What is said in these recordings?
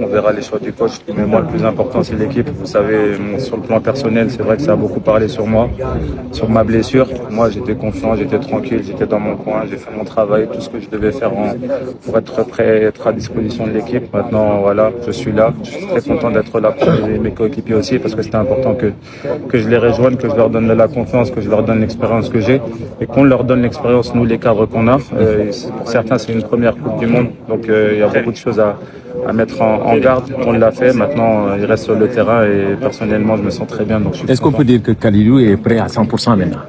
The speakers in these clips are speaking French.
On verra les choix du coach. Mais moi, le plus important, c'est l'équipe. Vous savez, sur le plan personnel, c'est vrai que ça a beaucoup parlé sur moi, sur ma blessure. Moi, j'étais confiant, j'étais tranquille, j'étais dans mon coin, j'ai fait mon travail, tout ce que je devais faire pour être prêt, être à disposition de l'équipe. Maintenant, voilà, je suis là. Je suis très content d'être là pour mes coéquipiers aussi, parce que c'était important que je les rejoigne, que je leur donne de la confiance, que je leur donne l'expérience que j'ai et qu'on leur donne l'expérience, nous, les cadres qu'on a. Pour certains, c'est une première Coupe du Monde, donc il y a beaucoup de choses à mettre en garde. On l'a fait, maintenant il reste sur le terrain et personnellement je me sens très bien. Est-ce qu'on peut dire que Kalidou est prêt à 100% maintenant?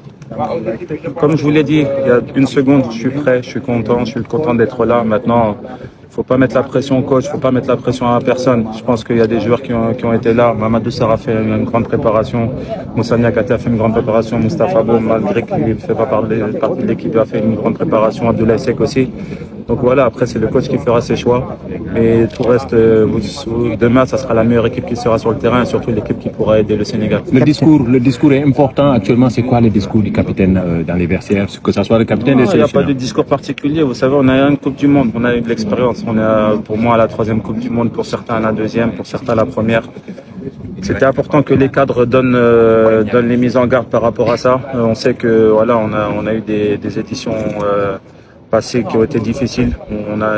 Comme je vous l'ai dit il y a une seconde, je suis prêt, je suis content d'être là. Maintenant, faut pas mettre la pression au coach, faut pas mettre la pression à personne. Je pense qu'il y a des joueurs qui ont été là. Mamadou Sarr a fait une grande préparation. Moussa Niakhaté a fait une grande préparation. Moustapha Bo, malgré qu'il ne fait pas partie de l'équipe, a fait une grande préparation. Abdoulaye Seck aussi. Donc voilà, après c'est le coach qui fera ses choix. Et tout reste, demain, ça sera la meilleure équipe qui sera sur le terrain et surtout l'équipe qui pourra aider le Sénégal. Le discours est important actuellement. C'est quoi le discours du capitaine dans les vestiaires, que ce soit le capitaine des sélections? Il n'y a pas de discours particulier. Vous savez, on a une Coupe du Monde, on a eu de l'expérience. On est pour moi à la 3e Coupe du Monde, pour certains à la 2e, pour certains à la 1re. C'était important que les cadres donnent les mises en garde par rapport à ça. On sait que voilà, on a eu des éditions passées qui ont été difficiles. On a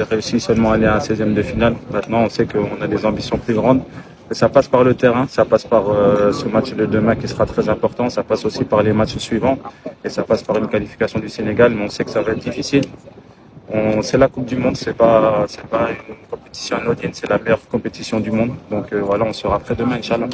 réussi seulement à aller à un 16e de finale. Maintenant, on sait qu'on a des ambitions plus grandes. Et ça passe par le terrain, ça passe par ce match de demain qui sera très important, ça passe aussi par les matchs suivants et ça passe par une qualification du Sénégal, mais on sait que ça va être difficile. C'est la Coupe du Monde, c'est pas une compétition anodine, c'est la meilleure compétition du monde. Donc voilà, on sera prêt demain, Inch'Allah.